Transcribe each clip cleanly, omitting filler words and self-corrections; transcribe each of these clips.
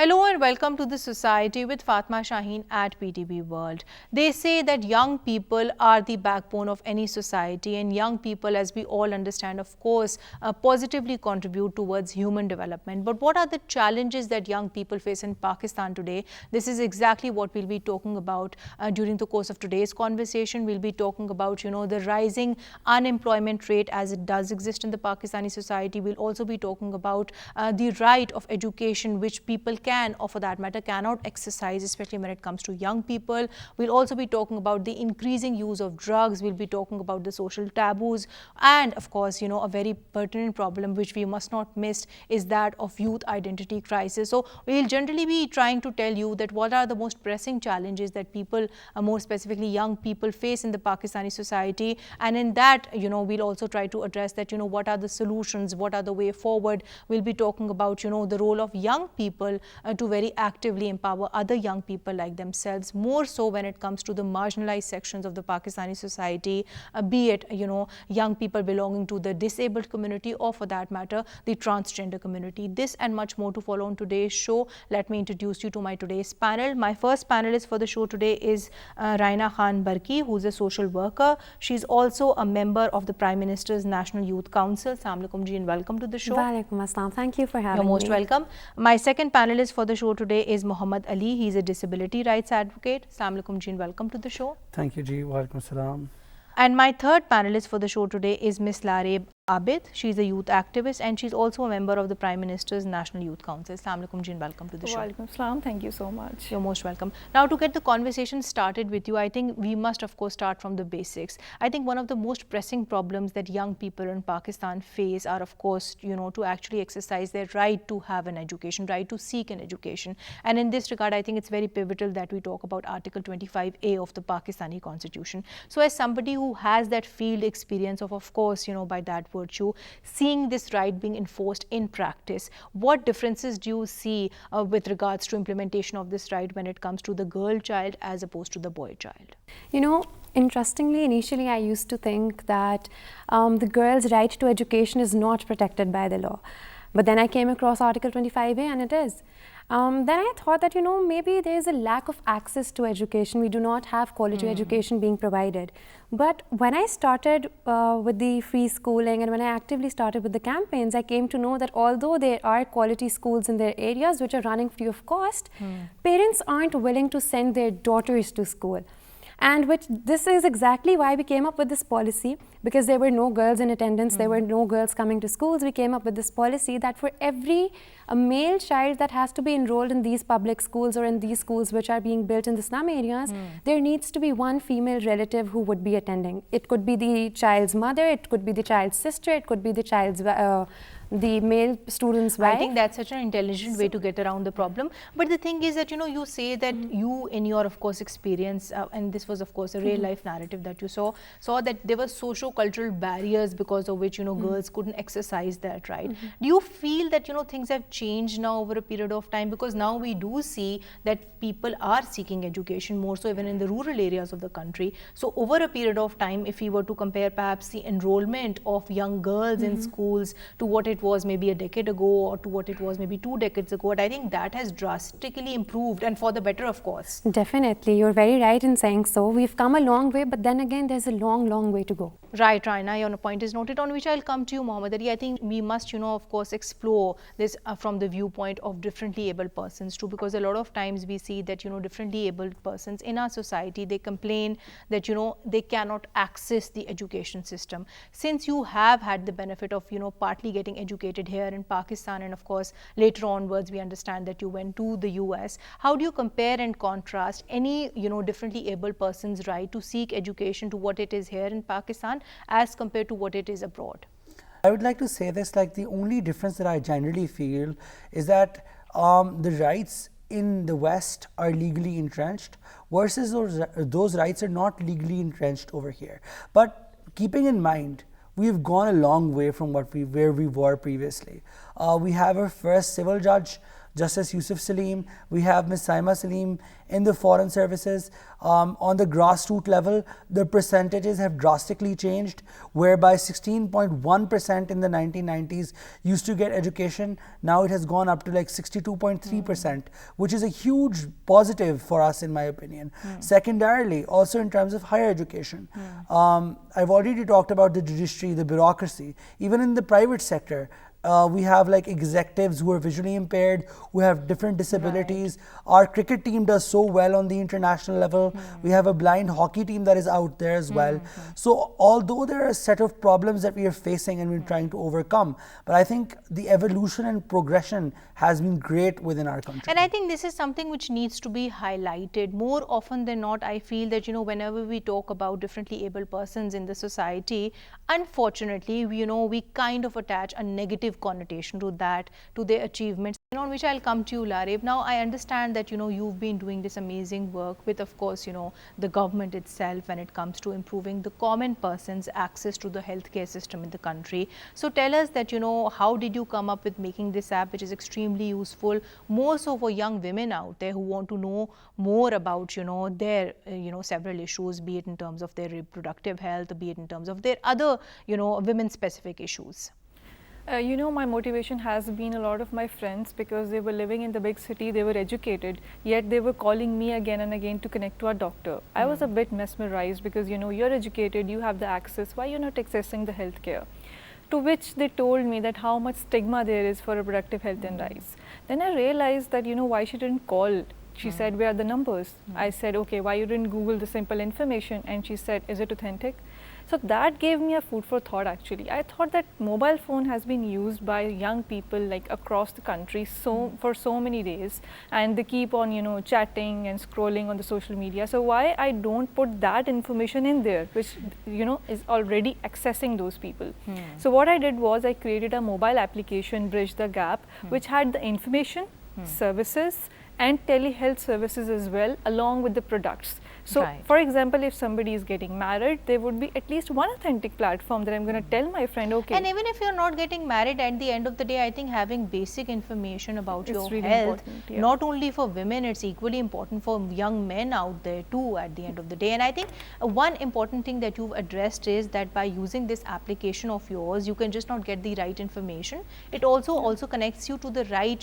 Hello and welcome to the Society with Fatma Shaheen at PTB World. They say that young people are the backbone of any society, and young people, as we all understand, of course, positively contribute towards human development. But what are the challenges that young people face in Pakistan today? This is exactly what we'll be talking about during the course of today's conversation. We'll be talking about, the rising unemployment rate as it does exist in the Pakistani society. We'll also be talking about the right of education, which people can, or for that matter cannot exercise, especially when it comes to young people. We'll also be talking about the increasing use of drugs. We'll be talking about the social taboos, and of course, a very pertinent problem which we must not miss is that of youth identity crisis. So we'll generally be trying to tell you that what are the most pressing challenges that people, more specifically young people, face in the Pakistani society, and in that, we'll also try to address that, what are the solutions, what are the way forward. We'll be talking about, the role of young people to very actively empower other young people like themselves, more so when it comes to the marginalized sections of the Pakistani society, be it, young people belonging to the disabled community, or for that matter, the transgender community. This and much more to follow on today's show. Let me introduce you to my today's panel. My first panelist for the show today is Raina Khan Barki, who's a social worker. She's also a member of the Prime Minister's National Youth Council. Assalamu alaikum ji, and welcome to the show. Walaikum assalam. Thank you for having me. You're most welcome. My second panelist for the show today is Muhammad Ali. He's a disability rights advocate. Assalamu alaikum ji, and welcome to the show. Thank you ji. Walaikum assalam. And my third panelist for the show today is Miss Lareb Abid. She's a youth activist and she's also a member of the Prime Minister's National Youth Council. Assalamu alaikum ji, and welcome to the show. Walaikum assalam. Thank you so much. You're most welcome. Now, to get the conversation started with you, I think we must of course start from the basics. I think one of the most pressing problems that young people in Pakistan face are of course, to actually exercise their right to have an education, right to seek an education. And in this regard, I think it's very pivotal that we talk about Article 25A of the Pakistani Constitution. So as somebody who has that field experience of course, by that virtue, seeing this right being enforced in practice, what differences do you see with regards to implementation of this right when it comes to the girl child as opposed to the boy child? Interestingly, initially I used to think that the girl's right to education is not protected by the law. But then I came across Article 25A and it is. Then I thought that, maybe there is a lack of access to education. We do not have quality education being provided. But when I started with the free schooling and when I actively started with the campaigns, I came to know that although there are quality schools in their areas which are running free of cost, parents aren't willing to send their daughters to school. And this is exactly why we came up with this policy, because there were no girls in attendance, there were no girls coming to schools. We came up with this policy that for every male child that has to be enrolled in these public schools or in these schools which are being built in the slum areas, there needs to be one female relative who would be attending. It could be the child's mother, it could be the child's sister, it could be the child's the male student's wife. I think that's such an intelligent way to get around the problem. But the thing is that, you say that you, in your, of course, experience, and this was, of course, a real life narrative that you saw that there were socio-cultural barriers because of which, girls couldn't exercise that right. Do you feel that, things have changed now over a period of time? Because now we do see that people are seeking education more so even in the rural areas of the country. So over a period of time, if we were to compare perhaps the enrollment of young girls in schools to what it was maybe a decade ago or to what it was maybe 2 decades ago, I think that has drastically improved, and for the better, of course. Definitely, you're very right in saying so. We've come a long way, but then again, there's a long, long way to go. Right, Raina, your point is noted, on which I'll come to you, Mohammed Ali. I think we must, of course, explore this from the viewpoint of differently able persons too, because a lot of times we see that, differently abled persons in our society, they complain that, they cannot access the education system. Since you have had the benefit of, partly getting educated here in Pakistan, and of course, later onwards, we understand that you went to the US. How do you compare and contrast any, differently able person's right to seek education to what it is here in Pakistan as compared to what it is abroad? I would like to say this, like the only difference that I generally feel is that the rights in the West are legally entrenched versus those rights are not legally entrenched over here. But keeping in mind, we've gone a long way from where we were previously. We have our first civil judge Justice Yusuf Salim, we have Ms. Saima Salim in the foreign services. On the grassroots level, the percentages have drastically changed, whereby 16.1% in the 1990s used to get education. Now it has gone up to like 62.3%, which is a huge positive for us, in my opinion. Secondarily, also in terms of higher education, I've already talked about the judiciary, the bureaucracy. Even in the private sector, we have like executives who are visually impaired, who have different disabilities. Our cricket team does so well on the international level. We have a blind hockey team that is out there as well. So although there are a set of problems that we are facing and we're trying to overcome, but I think the evolution and progression has been great within our country. And I think this is something which needs to be highlighted. More often than not, I feel that, whenever we talk about differently able persons in the society, unfortunately, we kind of attach a negative connotation to that, to their achievements, on which I'll come to you, Larib. Now, I understand that, you've been doing this amazing work with, of course, the government itself when it comes to improving the common person's access to the healthcare system in the country. So tell us that, how did you come up with making this app, which is extremely useful, more so for young women out there who want to know more about, their, several issues, be it in terms of their reproductive health, be it in terms of their other, women-specific issues. My motivation has been a lot of my friends, because they were living in the big city, they were educated, yet they were calling me again and again to connect to a doctor. I was a bit mesmerized, because you're educated, you have the access, why you're not accessing the healthcare? To which they told me that how much stigma there is for reproductive health and rights. Then I realized that why she didn't call. She said, where are the numbers? I said, okay, why you didn't Google the simple information? And she said, is it authentic? So that gave me a food for thought actually. I thought that mobile phone has been used by young people like across the country for so many days, and they keep on chatting and scrolling on the social media. So why I don't put that information in there, which is already accessing those people. So what I did was I created a mobile application, Bridge the Gap, which had the information, services and telehealth services as well, along with the products. So, for example, if somebody is getting married, there would be at least one authentic platform that I'm going to tell my friend, okay. And even if you're not getting married, at the end of the day, I think having basic information about your really health, important, not only for women, it's equally important for young men out there too at the end of the day. And I think one important thing that you've addressed is that by using this application of yours, you can just not get the right information. It also connects you to the right,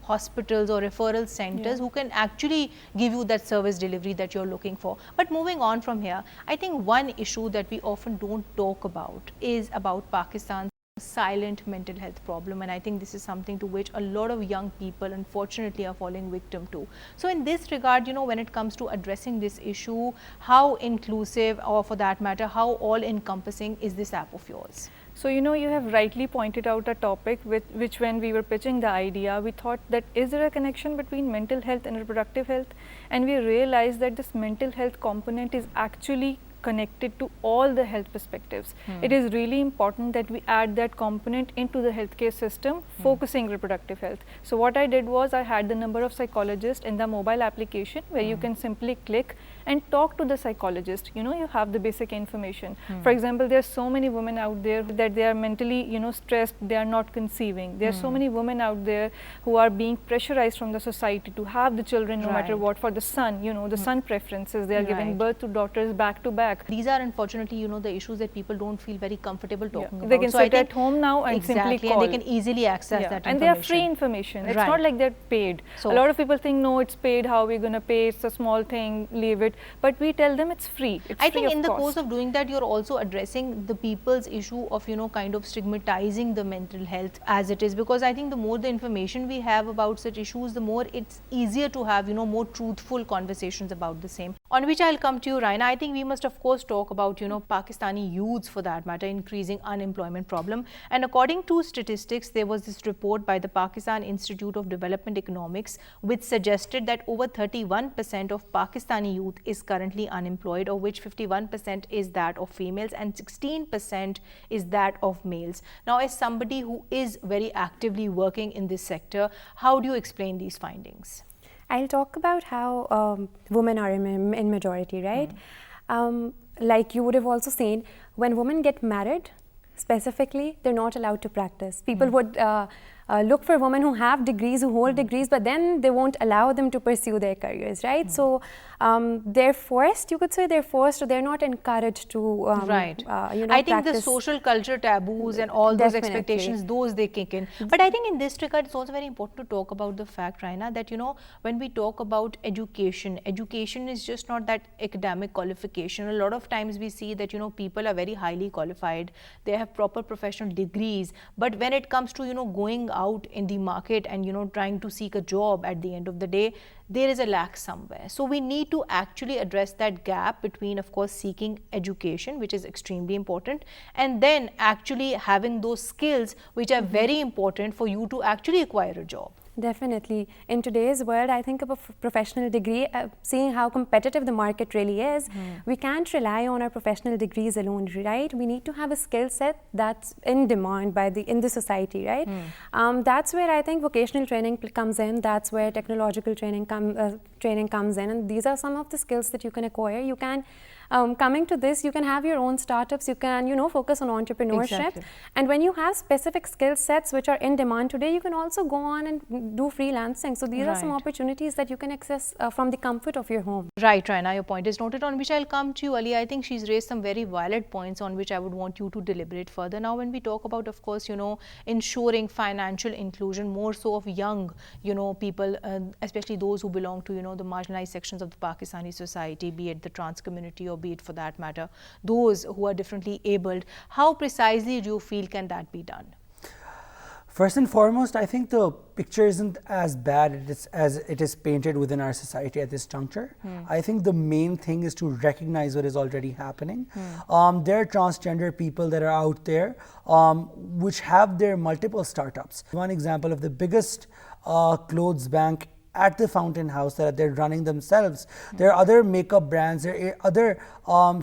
hospitals or referral centers who can actually give you that service delivery that you're looking for. But moving on from here, I think one issue that we often don't talk about is about Pakistan's silent mental health problem, and I think this is something to which a lot of young people unfortunately are falling victim to. So in this regard, when it comes to addressing this issue, how inclusive, or for that matter, how all encompassing is this app of yours? So, you have rightly pointed out a topic which when we were pitching the idea, we thought that is there a connection between mental health and reproductive health? And we realized that this mental health component is actually connected to all the health perspectives. It is really important that we add that component into the healthcare system, focusing reproductive health. So what I did was I had the number of psychologists in the mobile application where you can simply click and talk to the psychologist. You have the basic information. For example, there are so many women out there that they are mentally stressed, they are not conceiving. There are so many women out there who are being pressurized from the society to have the children no matter what. For the son, the son preferences, they are giving birth to daughters back to back. These are unfortunately, the issues that people don't feel very comfortable talking about. They can sit at home now and simply call. And they can easily access that information. And they are free information. It's not like they're paid. So a lot of people think, no, it's paid, how are we going to pay, it's a small thing, leave it. But we tell them it's free. It's I think in the course of doing that, you're also addressing the people's issue of, kind of stigmatizing the mental health as it is, because I think the more the information we have about such issues, the more it's easier to have, more truthful conversations about the same. On which I'll come to you, Raina. I think we must of course talk about, Pakistani youths for that matter, increasing unemployment problem. And according to statistics, there was this report by the Pakistan Institute of Development Economics, which suggested that over 31% of Pakistani youth is currently unemployed, of which 51% is that of females and 16% is that of males. Now, as somebody who is very actively working in this sector, how do you explain these findings? I'll talk about how women are in majority, right? Like you would have also seen, when women get married, specifically, they're not allowed to practice. People would look for women who have degrees, who hold degrees, but then they won't allow them to pursue their careers, right? So they're forced, you could say they're forced, or they're not encouraged to, Right. you know, I think the practice. social culture taboos and all those Definitely. expectations, those they kick in. But I think in this regard, it's also very important to talk about the fact, Raina, that, you know, when we talk about education, education is just not that academic qualification. A lot of times we see that, you know, people are very highly qualified, they have proper professional degrees, but when it comes to, you know, going out in the market and, you know, trying to seek a job at the end of the day, there is a lack somewhere. So we need to actually address that gap between, of course, seeking education, which is extremely important, and then actually having those skills which are very important for you to actually acquire a job. Definitely. In today's world, I think of a professional degree, seeing how competitive the market really is, we can't rely on our professional degrees alone, right? We need to have a skill set that's in demand by in the society, right? That's where I think vocational training comes in. That's where technological training comes in, and these are some of the skills that you can acquire. You can coming to this, you can have your own startups, you can, you know, focus on entrepreneurship. Exactly. And when you have specific skill sets which are in demand today, you can also go on and do freelancing. So these are some Right. opportunities that you can access from the comfort of your home. Right, Raina, your point is noted, on which I'll come to you, Ali. I think she's raised some very valid points on which I would want you to deliberate further. Now, when we talk about, of course, you know, ensuring financial inclusion, more so of young, you know, people, especially those who belong to, you know, the marginalized sections of the Pakistani society, be it the trans community or be it for that matter, those who are differently abled, how precisely do you feel can that be done? First and foremost, I think the picture isn't as bad as it is painted within our society at this juncture. I think the main thing is to recognize what is already happening. There are transgender people that are out there which have their multiple startups. One example of the biggest clothes bank at the Fountain House that they're running themselves. There are other makeup brands, there are other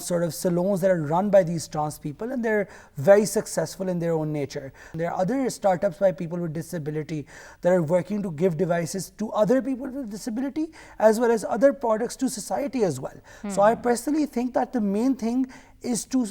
sort of salons that are run by these trans people, and they're very successful in their own nature. There are other startups by people with disability that are working to give devices to other people with disability as well as other products to society as well. So I personally think that the main thing is to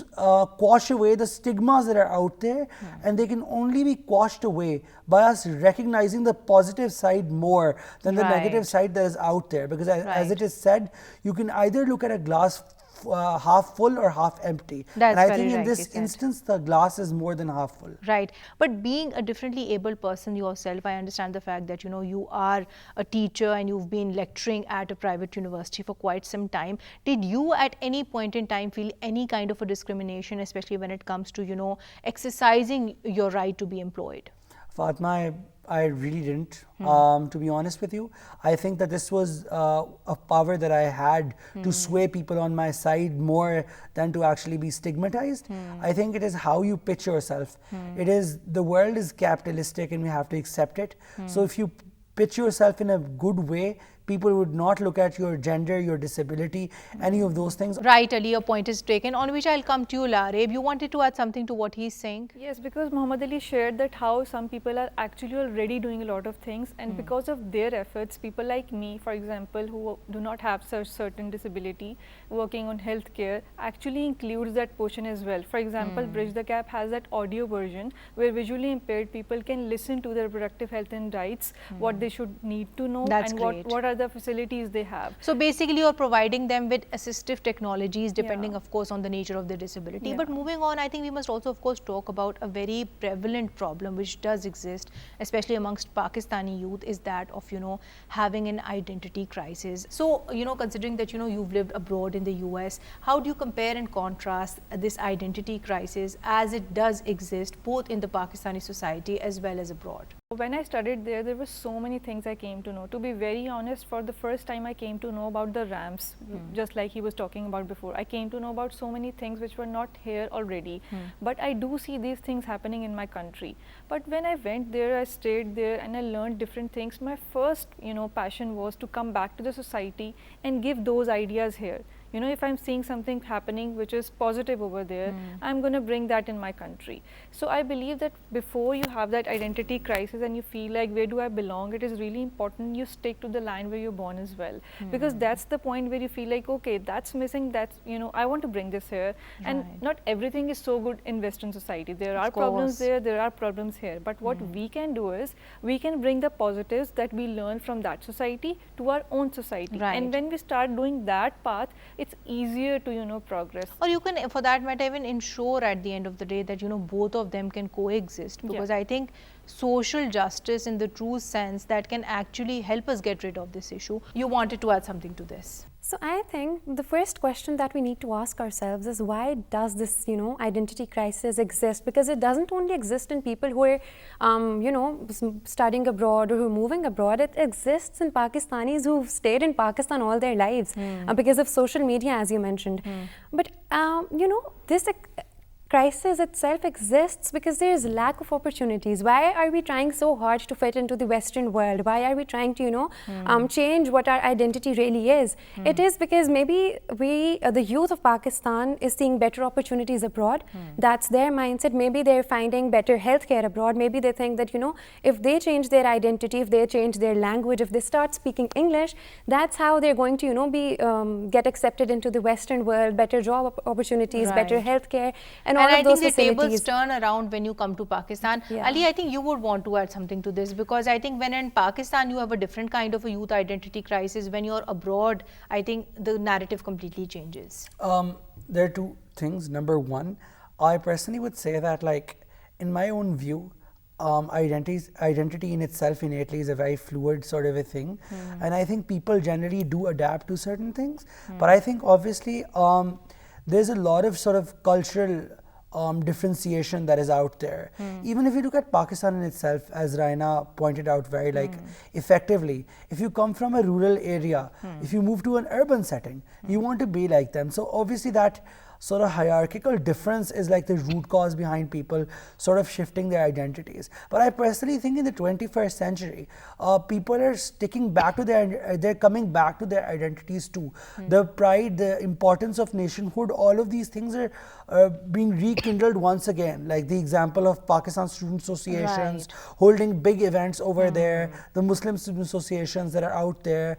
quash away the stigmas that are out there, and they can only be quashed away by us recognizing the positive side more than the negative side that is out there. Because as it is said, you can either look at a glass half full or half empty. That's and I very think in rightly this said. instance, the glass is more than half full. Right. But being a differently abled person yourself, I understand the fact that, you know, you are a teacher and you've been lecturing at a private university for quite some time. Did you at any point in time feel any kind of a discrimination, especially when it comes to, you know, exercising your right to be employed? Fatma, I really didn't, to be honest with you. I think that this was a power that I had to sway people on my side more than to actually be stigmatized. I think it is how you pitch yourself. It is, the world is capitalistic and we have to accept it. So if you pitch yourself in a good way, people would not look at your gender, your disability, any of those things. Right, Ali, your point is taken, on which I'll come to you, Lareb. You wanted to add something to what he's saying? Yes, because Muhammad Ali shared that how some people are actually already doing a lot of things, and because of their efforts, people like me, for example, who do not have such certain disability, working on healthcare, actually includes that portion as well. For example, Bridge the Gap has that audio version where visually impaired people can listen to their reproductive health and rights, what they should need to know, That's and great. what are the facilities they have. So basically you're providing them with assistive technologies depending Yeah. of course on the nature of their disability. Yeah. But moving on, I think we must also of course talk about a very prevalent problem which does exist, especially amongst Pakistani youth, is that of, you know, having an identity crisis. So, you know, considering that, you know, you've lived abroad in the US, how do you compare and contrast this identity crisis as it does exist both in the Pakistani society as well as abroad? When I studied there, there were so many things I came to know. To be very honest, for the first time I came to know about the ramps, just like he was talking about before. I came to know about so many things which were not here already. But I do see these things happening in my country. But when I went there, I stayed there and I learned different things. My first, passion was to come back to the society and give those ideas here. You know, if I'm seeing something happening which is positive over there, I'm going to bring that in my country. So I believe that before you have that identity crisis and you feel like where do I belong, it is really important you stick to the land where you're born as well, because that's the point where you feel like, okay, that's missing, that's, you know, I want to bring this here. And not everything is so good in Western society. There are problems there are problems here, but what we can do is we can bring the positives that we learn from that society to our own society. And when we start doing that path, it's easier to, you know, progress. Or you can, for that matter, even ensure at the end of the day that, you know, both of them can coexist, because I think social justice in the true sense that can actually help us get rid of this issue. You wanted to add something to this. So I think the first question that we need to ask ourselves is, why does this, you know, identity crisis exist? Because it doesn't only exist in people who are, you know, studying abroad or who are moving abroad. It exists in Pakistanis who've stayed in Pakistan all their lives because of social media, as you mentioned. But, you know, this crisis itself exists because there is lack of opportunities. Why are we trying so hard to fit into the Western world? Why are we trying to, you know, change what our identity really is? It is because maybe we, the youth of Pakistan, is seeing better opportunities abroad. That's their mindset. Maybe they're finding better healthcare abroad. Maybe they think that, you know, if they change their identity, if they change their language, if they start speaking English, that's how they're going to, you know, get accepted into the Western world, better job opportunities, better healthcare, and all I of those think the facilities. tables turn around when you come to Pakistan. Ali, I think you would want to add something to this, because I think when in Pakistan you have a different kind of a youth identity crisis. When you're abroad, I think the narrative completely changes. There are two things. Number one, I personally would say that, like, in my own view, identity in itself innately is a very fluid sort of a thing, and I think people generally do adapt to certain things. But I think obviously there's a lot of sort of cultural differentiation that is out there. Even if you look at Pakistan in itself, as Raina pointed out very effectively, if you come from a rural area, if you move to an urban setting, you want to be like them. So obviously that sort of hierarchical difference is like the root cause behind people sort of shifting their identities. But I personally think in the 21st century, people are sticking back to they're coming back to their identities too. The pride, the importance of nationhood, all of these things are being rekindled once again. Like the example of Pakistan Student Associations holding big events over there, the Muslim student associations that are out there.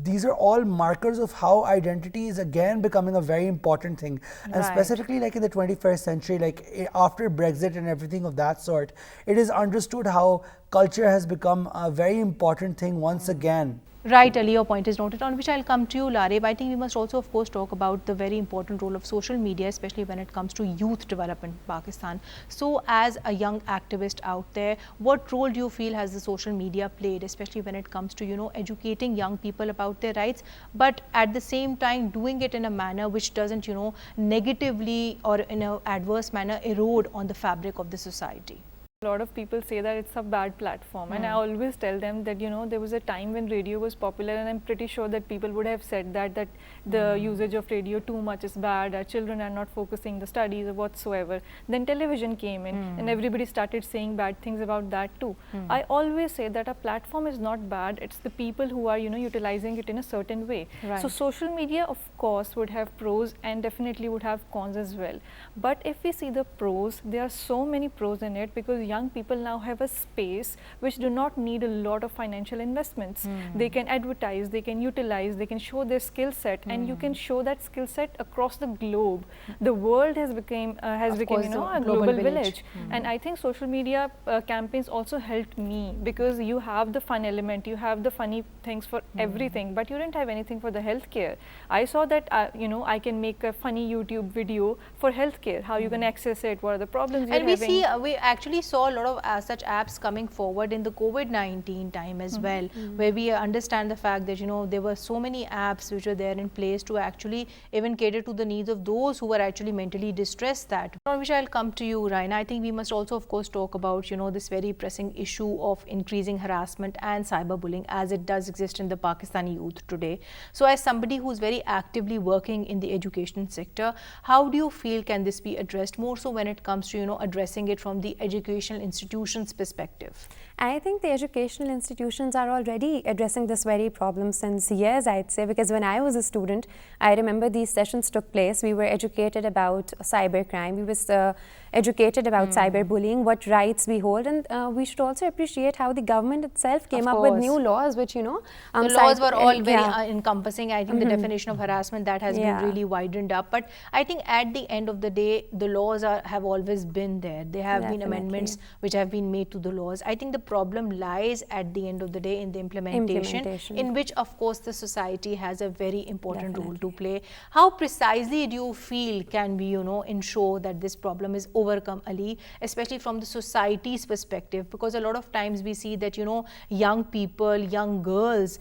These are all markers of how identity is again becoming a very important thing. And specifically like in the 21st century, like after Brexit and everything of that sort, it is understood how culture has become a very important thing once again. Right, Ali, your point is noted, on which I'll come to you, Larib. I think we must also, of course, talk about the very important role of social media, especially when it comes to youth development in Pakistan. So, as a young activist out there, what role do you feel has the social media played, especially when it comes to, you know, educating young people about their rights, but at the same time doing it in a manner which doesn't, you know, negatively or in an adverse manner erode on the fabric of the society? A lot of people say that it's a bad platform, and I always tell them that, you know, there was a time when radio was popular, and I'm pretty sure that people would have said that the usage of radio too much is bad, our children are not focusing the studies or whatsoever. Then television came in and everybody started saying bad things about that too. I always say that a platform is not bad, it's the people who are, you know, utilizing it in a certain way. So social media of course would have pros and definitely would have cons as well. But if we see the pros, there are so many pros in it, because young people now have a space which do not need a lot of financial investments. They can advertise, they can utilize, they can show their skill set, and you can show that skill set across the globe. The world has become you know, a global village. And I think social media campaigns also helped me, because you have the fun element, you have the funny things for everything, but you didn't have anything for the healthcare. I saw that you know, I can make a funny YouTube video for healthcare, how you can access it, what are the problems you're having. And we actually saw a lot of such apps coming forward in the COVID-19 time as well, where we understand the fact that, you know, there were so many apps which were there in place to actually even cater to the needs of those who were actually mentally distressed. That on which I'll come to you, Raina. I think we must also, of course, talk about, you know, this very pressing issue of increasing harassment and cyberbullying as it does exist in the Pakistani youth today. So as somebody who's very actively working in the education sector, how do you feel can this be addressed more so when it comes to, you know, addressing it from the education educational institutions' perspective? I think the educational institutions are already addressing this very problem since years, I'd say, because when I was a student, I remember these sessions took place. We were educated about cybercrime, we were educated about cyberbullying, what rights we hold, and we should also appreciate how the government itself came up with new laws, which, you know, the laws were all very encompassing. I think the definition of harassment that has been really widened up. But I think at the end of the day, the laws have always been there. There have been amendments which have been made to the laws. I think the problem lies at the end of the day in the implementation, in which of course the society has a very important role to play. How precisely do you feel can we, you know, ensure that this problem is overcome, Ali, especially from the society's perspective? Because a lot of times we see that, you know, young people, young girls,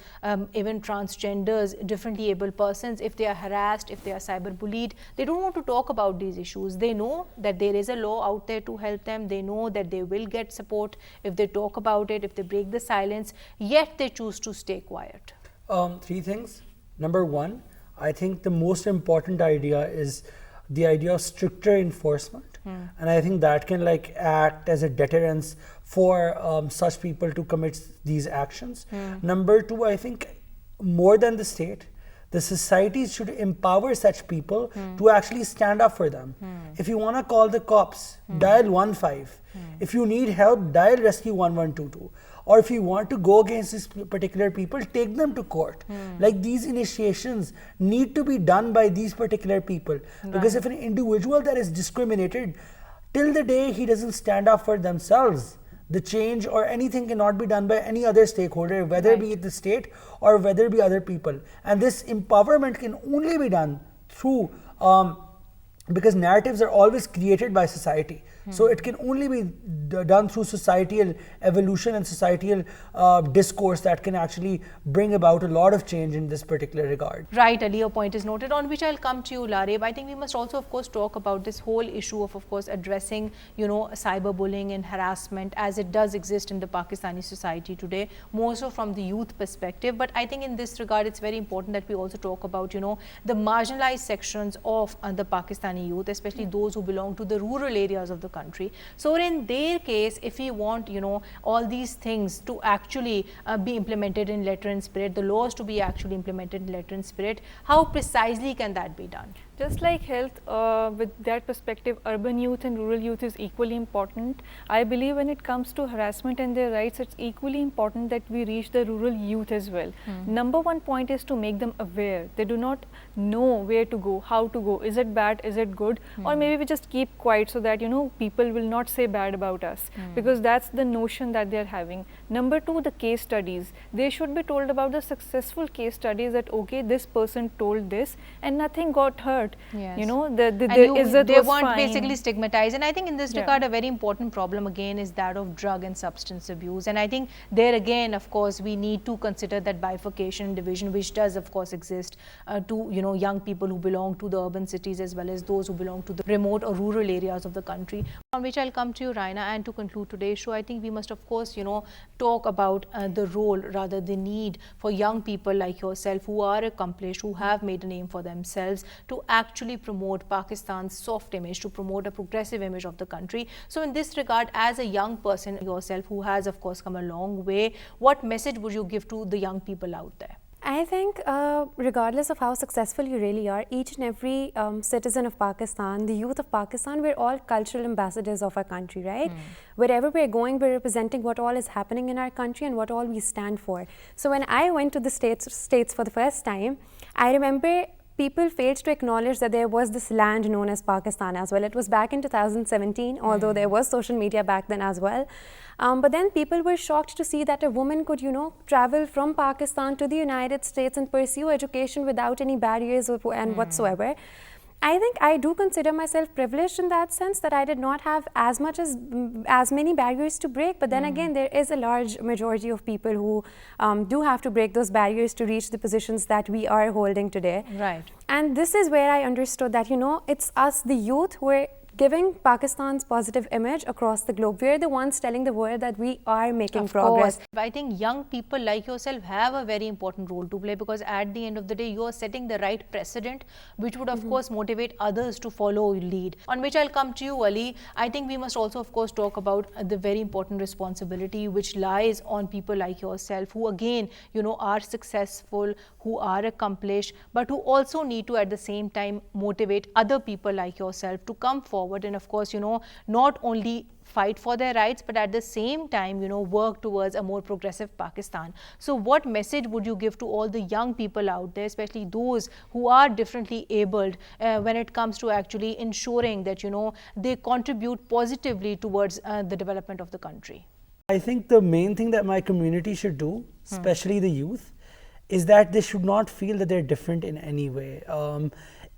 even transgenders, differently able persons, if they are harassed, if they are cyberbullied, they don't want to talk about these issues. They know that there is a law out there to help them. They know that they will get support if they talk about it, if they break the silence, yet they choose to stay quiet. Three things. Number one, I think the most important idea is the idea of stricter enforcement, and I think that can like act as a deterrence for such people to commit these actions. Number two, I think more than the state, the societies should empower such people to actually stand up for them. If you want to call the cops, dial 15. If you need help, dial rescue 1122. Or if you want to go against these particular people, take them to court. Like these initiations need to be done by these particular people. Because if an individual that is discriminated, till the day he doesn't stand up for themselves, the change or anything cannot be done by any other stakeholder, whether it be the state or whether it be other people. And this empowerment can only be done through, because narratives are always created by society. So it can only be done through societal evolution and societal discourse that can actually bring about a lot of change in this particular regard. Right, Ali, your point is noted, on which I'll come to you, Lareb. I think we must also, of course, talk about this whole issue of course, addressing, you know, cyberbullying and harassment as it does exist in the Pakistani society today, more so from the youth perspective. But I think in this regard, it's very important that we also talk about, you know, the marginalized sections of the Pakistani youth, especially those who belong to the rural areas of the country. So in their case, if we want, you know, all these things to actually be implemented in letter and spirit, the laws to be actually implemented in letter and spirit, how precisely can that be done? Just like health, with that perspective, urban youth and rural youth is equally important. I believe when it comes to harassment and their rights, it's equally important that we reach the rural youth as well. Number one point is to make them aware. They do not know where to go, how to go, is it bad, is it good, or maybe we just keep quiet so that, you know, people will not say bad about us, because that's the notion that they're having. Number two, the case studies. They should be told about the successful case studies that, okay, this person told this and nothing got hurt. You know, they weren't basically stigmatized. And I think in this regard, a very important problem again is that of drug and substance abuse. And I think there again, of course, we need to consider that bifurcation and division, which does of course exist to, you know, young people who belong to the urban cities as well as those who belong to the remote or rural areas of the country. On which I'll come to you, Raina, and to conclude today's show, I think we must of course, you know, talk about the role, rather the need for young people like yourself who are accomplished, who have made a name for themselves, to actually promote Pakistan's soft image, to promote a progressive image of the country. So in this regard, as a young person yourself who has of course come a long way, what message would you give to the young people out there? I think regardless of how successful you really are, each and every citizen of Pakistan, the youth of Pakistan, we're all cultural ambassadors of our country, right? Wherever we're going, we're representing what all is happening in our country and what all we stand for. So when I went to the States for the first time, I remember people failed to acknowledge that there was this land known as Pakistan as well. It was back in 2017, although there was social media back then as well. But then people were shocked to see that a woman could, you know, travel from Pakistan to the United States and pursue education without any barriers and whatsoever. I think I do consider myself privileged in that sense, that I did not have as many barriers to break. But then again, there is a large majority of people who do have to break those barriers to reach the positions that we are holding today. Right. And this is where I understood that, you know, it's us, the youth, who are giving Pakistan's positive image across the globe. We're the ones telling the world that we are making Of progress. course. I think young people like yourself have a very important role to play, because at the end of the day, you are setting the right precedent, which would of course motivate others to follow lead. On which I'll come to you, Ali. I think we must also of course talk about the very important responsibility which lies on people like yourself, who again, are successful, who are accomplished, but who also need to at the same time motivate other people like yourself to come forward and of course, not only fight for their rights, but at the same time, work towards a more progressive Pakistan. So what message would you give to all the young people out there, especially those who are differently abled, when it comes to actually ensuring that, they contribute positively towards the development of the country? I think the main thing that my community should do, especially the youth, is that they should not feel that they're different in any way.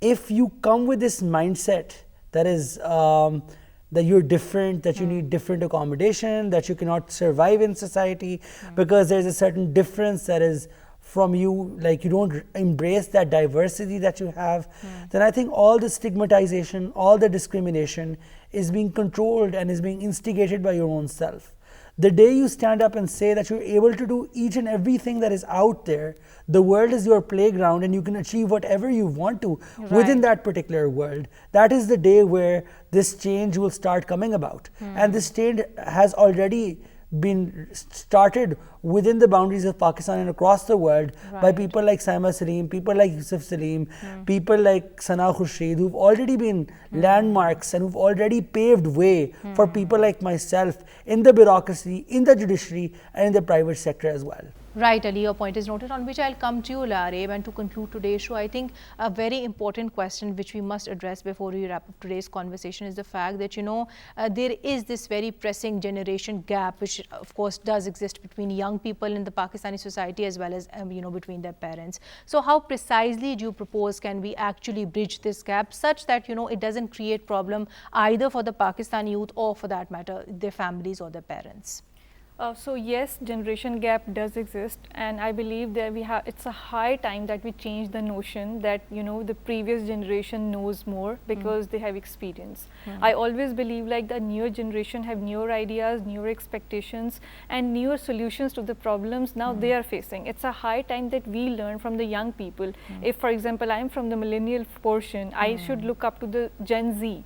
If you come with this mindset that is that you're different, that you need different accommodation, that you cannot survive in society because there's a certain difference that is from you, like you don't embrace that diversity that you have, then I think all the stigmatization, all the discrimination is being controlled and is being instigated by your own self. The day you stand up and say that you're able to do each and everything that is out there, the world is your playground and you can achieve whatever you want to within that particular world, that is the day where this change will start coming about. And this change has already been started within the boundaries of Pakistan and across the world by people like Saima Salim, people like Yusuf Salim, people like Sana Khurshid, who've already been landmarks and who've already paved way for people like myself in the bureaucracy, in the judiciary and in the private sector as well. Right, Ali, your point is noted, on which I'll come to you, Lareb. And to conclude today's show, I think a very important question which we must address before we wrap up today's conversation is the fact that, there is this very pressing generation gap, which of course does exist between young people in the Pakistani society as well as, between their parents. So how precisely do you propose can we actually bridge this gap such that, it doesn't create problem either for the Pakistani youth or for that matter, their families or their parents? So yes, generation gap does exist, and I believe that it's a high time that we change the notion that the previous generation knows more because they have experience. I always believe like the newer generation have newer ideas, newer expectations and newer solutions to the problems now they are facing. It's a high time that we learn from the young people. If for example I am from the millennial portion, I should look up to the Gen Z.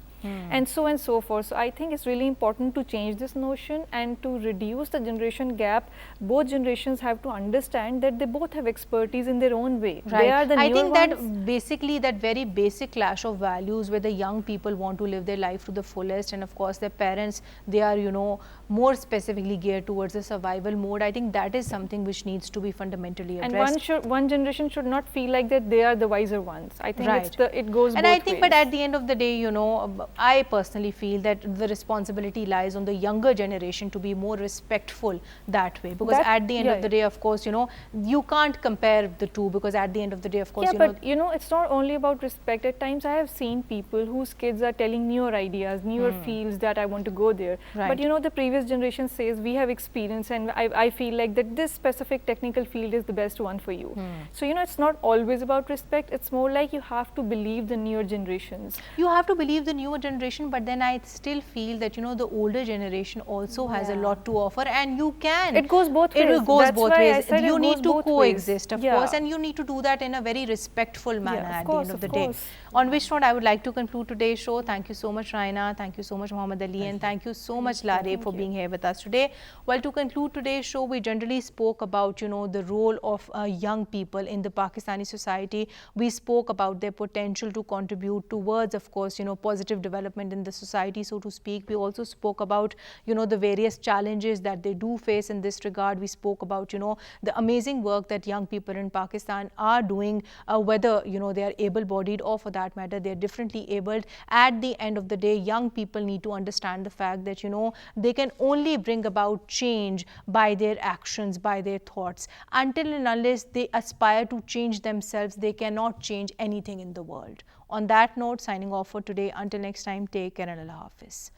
And so forth. So I think it's really important to change this notion and to reduce the generation gap. Both generations have to understand that they both have expertise in their own way. Right. They are the I newer think ones. that basically that very basic clash of values where the young people want to live their life to the fullest, and of course their parents, they are more specifically geared towards the survival mode. I think that is something which needs to be fundamentally addressed. And one generation should not feel like that they are the wiser ones. I think it goes and both I think ways. But at the end of the day, I personally feel that the responsibility lies on the younger generation to be more respectful that way, because at the end of the day, of course, you can't compare the two, because at the end of the day, of course, but it's not only about respect. At times I have seen people whose kids are telling newer ideas, newer fields that I want to go there. But the previous generation says we have experience and I feel like that this specific technical field is the best one for you. So it's not always about respect. It's more like you have to believe the newer generations. You have to believe the newer generation, but then I still feel that the older generation also has a lot to offer, and you can. It goes both ways. It goes That's both why ways. I said You need to coexist, of course, and you need to do that in a very respectful manner at the end of the day. On which note, I would like to conclude today's show. Thank you so much, Raina. Thank you so much, Muhammad Ali, and thank you so much, Lareb, for being here with us today. Well, to conclude today's show, we generally spoke about the role of young people in the Pakistani society. We spoke about their potential to contribute towards, of course, positive development in the society, so to speak. We also spoke about the various challenges that they do face in this regard. We spoke about the amazing work that young people in Pakistan are doing, whether they are able-bodied or for that matter they are differently abled. At the end of the day, young people need to understand the fact that they can only bring about change by their actions, by their thoughts. Until and unless they aspire to change themselves, they cannot change anything in the world. On that note, signing off for today. Until next time, take care and Allah Hafiz.